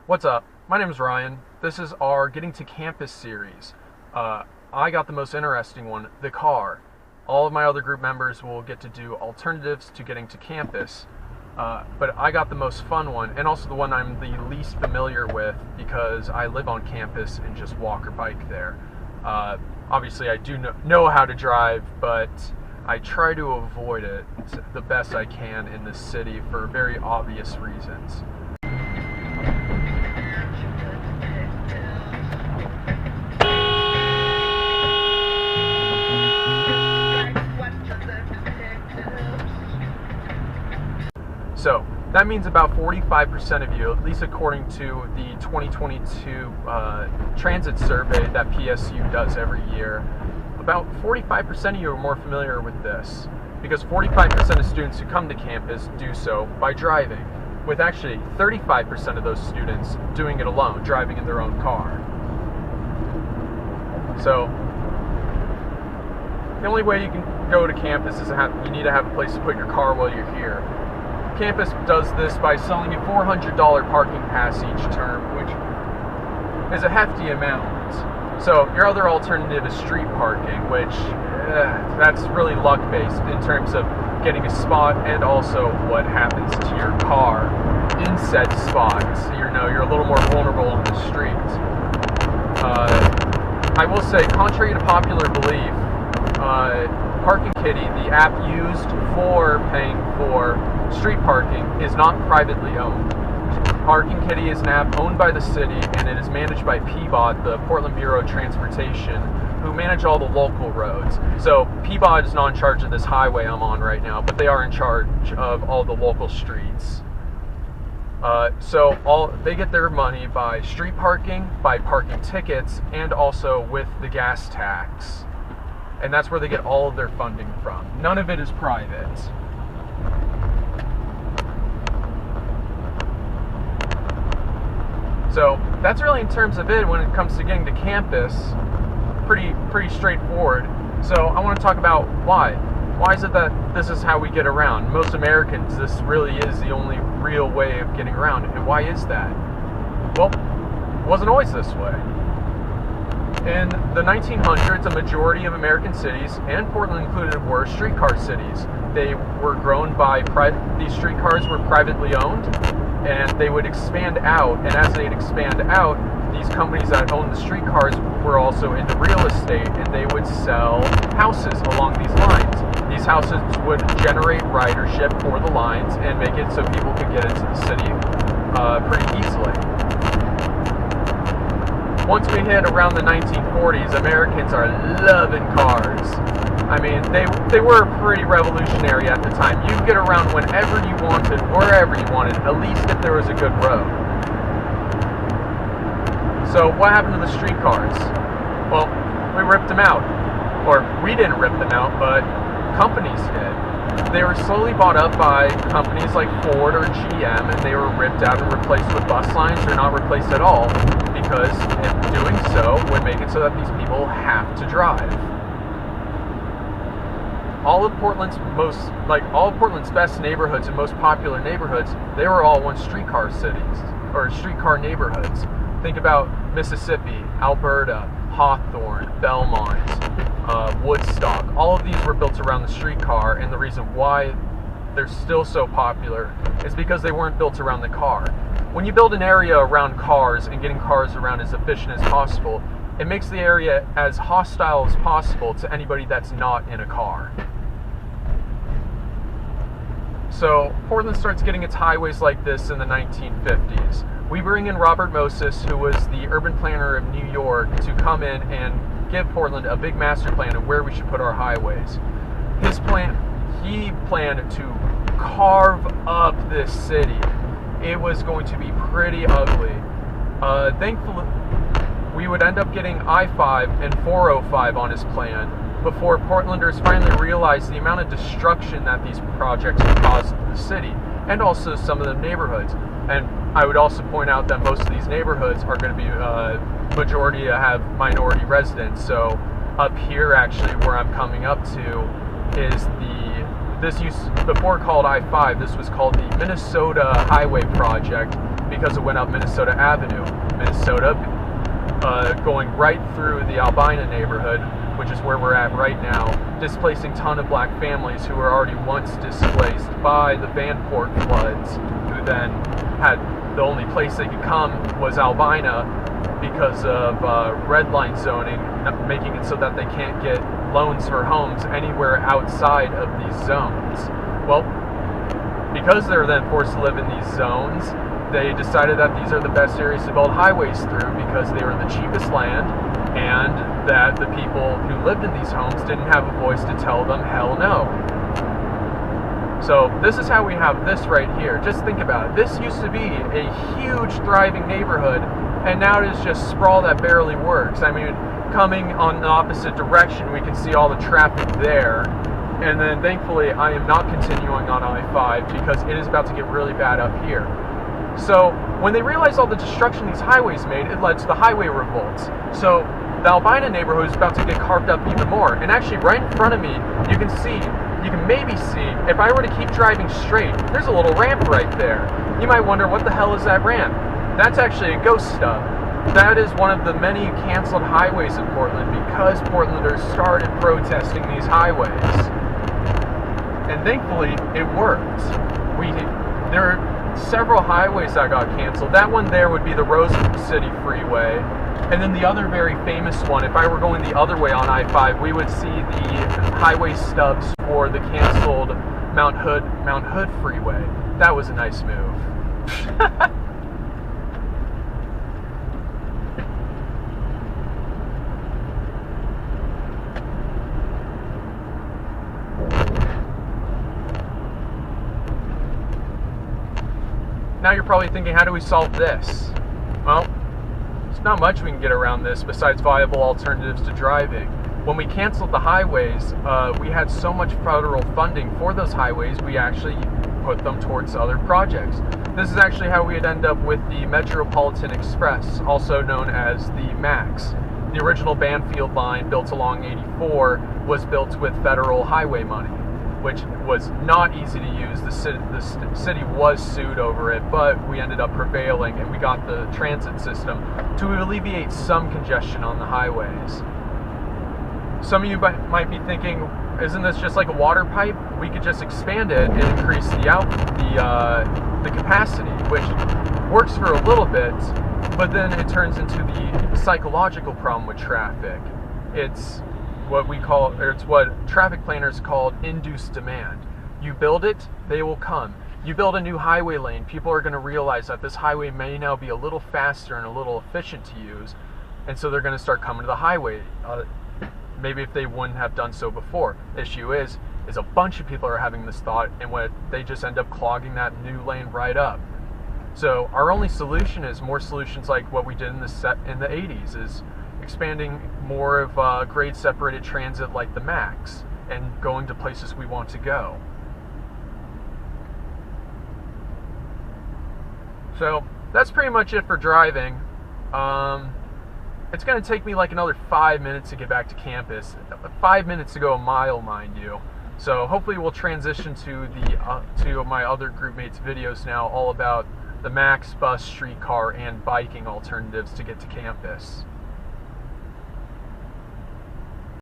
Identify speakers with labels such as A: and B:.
A: What's up? My name is Ryan. This is our Getting to Campus series. I got the most interesting one, the car. All of my other group members will get to do alternatives to getting to campus, but I got the most fun one, and also the one I'm the least familiar with because I live on campus and just walk or bike there. Obviously, I do know how to drive, but I try to avoid it the best I can in this city for very obvious reasons. So that means about 45% of you, at least according to the 2022 transit survey that PSU does every year, about 45% of you are more familiar with this, because 45% of students who come to campus do so by driving, with actually 35% of those students doing it alone, driving in their own car. So the only way you can go to campus is you need to have a place to put your car while you're here. Campus does this by selling you $400 parking pass each term, which is a hefty amount. So your other alternative is street parking, which that's really luck-based in terms of getting a spot and also what happens to your car in said spot. So, you're a little more vulnerable on the street. I will say, contrary to popular belief, Parking Kitty, the app used for paying for street parking, is not privately owned. Parking Kitty is an app owned by the city, and it is managed by PBOT, the Portland Bureau of Transportation, who manage all the local roads. So PBOT is not in charge of this highway I'm on right now, but they are in charge of all the local streets. They get their money by street parking, by parking tickets, and also with the gas tax. And that's where they get all of their funding from. None of it is private. So that's really in terms of it when it comes to getting to campus. Pretty straightforward. So I want to talk about why. Why is it that this is how we get around? Most Americans, this really is the only real way of getting around. And why is that? Well, it wasn't always this way. In the 1900s, a majority of American cities, and Portland included, were streetcar cities. They were grown by these streetcars were privately owned, and they would expand out. And as they'd expand out, these companies that owned the streetcars were also into real estate, and they would sell houses along these lines. These houses would generate ridership for the lines and make it so people could get into the city pretty easily. Once we hit around the 1940s, Americans are loving cars. I mean, they were pretty revolutionary at the time. You could get around whenever you wanted, wherever you wanted, at least if there was a good road. So what happened to the streetcars? Well, we ripped them out. Or we didn't rip them out, but companies did. They were slowly bought up by companies like Ford or GM, and they were ripped out and replaced with bus lines, or not replaced at all, because doing so would make it so that these people have to drive. All of Portland's best neighborhoods and most popular neighborhoods, they were all once streetcar cities, or streetcar neighborhoods. Think about Mississippi, Alberta, Hawthorne, Belmont, Woodstock. All of these were built around the streetcar, and the reason why they're still so popular is because they weren't built around the car. When you build an area around cars and getting cars around as efficient as possible, it makes the area as hostile as possible to anybody that's not in a car. So Portland starts getting its highways like this in the 1950s. We bring in Robert Moses, who was the urban planner of New York, to come in and give Portland a big master plan of where we should put our highways. He planned to carve up this city. It was going to be pretty ugly. Thankfully, we would end up getting I-5 and 405 on his plan before Portlanders finally realized the amount of destruction that these projects would cause to the city, and also some of the neighborhoods. And I would also point out that most of these neighborhoods are going to be majority have minority residents. So up here, actually, where I'm coming up to, is this used before called I-5. This was called the Minnesota Highway Project, because it went up Minnesota Avenue. Minnesota, going right through the Albina neighborhood, which is where we're at right now, displacing a ton of black families who were already once displaced by the Vanport floods, who then had the only place they could come was Albina because of red line zoning, making it so that they can't get loans for homes anywhere outside of these zones. Well, because they're then forced to live in these zones, they decided that these are the best areas to build highways through because they were the cheapest land, and that the people who lived in these homes didn't have a voice to tell them hell no. So this is how we have this right here. Just think about it. This used to be a huge thriving neighborhood, and now it is just sprawl that barely works. I mean, coming on the opposite direction, we can see all the traffic there. And then thankfully I am not continuing on I-5 because it is about to get really bad up here. So when they realized all the destruction these highways made, it led to the highway revolts. So the Albina neighborhood is about to get carved up even more. And actually right in front of me, you can maybe see, if I were to keep driving straight, there's a little ramp right there. You might wonder, what the hell is that ramp? That's actually a ghost stub. That is one of the many canceled highways in Portland because Portlanders started protesting these highways. And thankfully, it worked. There are several highways that got canceled. That one there would be the Rose City Freeway. And then the other very famous one, if I were going the other way on I-5, we would see the highway stubs for the canceled Mount Hood Freeway. That was a nice move. Now you're probably thinking, how do we solve this? Well, there's not much we can get around this besides viable alternatives to driving. When we canceled the highways, we had so much federal funding for those highways, we actually put them towards other projects. This is actually how we'd end up with the Metropolitan Express, also known as the MAX. The original Banfield line, built along 84, was built with federal highway money, which was not easy to use. The city was sued over it, but we ended up prevailing, and we got the transit system to alleviate some congestion on the highways. Some of you might be thinking, isn't this just like a water pipe? We could just expand it and increase the capacity, which works for a little bit, but then it turns into the psychological problem with traffic. It's what traffic planners call induced demand. You build it, they will come. You build a new highway lane, people are going to realize that this highway may now be a little faster and a little efficient to use, and so they're going to start coming to the highway. Maybe if they wouldn't have done so before. The issue is a bunch of people are having this thought, and they just end up clogging that new lane right up. So our only solution is more solutions like what we did in the 80s, is expanding more of grade separated transit like the MAX and going to places we want to go. So that's pretty much it for driving. It's going to take me like another 5 minutes to get back to campus. 5 minutes to go a mile, mind you. So hopefully we'll transition to my other group mates' videos now, all about the MAX, bus, streetcar, and biking alternatives to get to campus.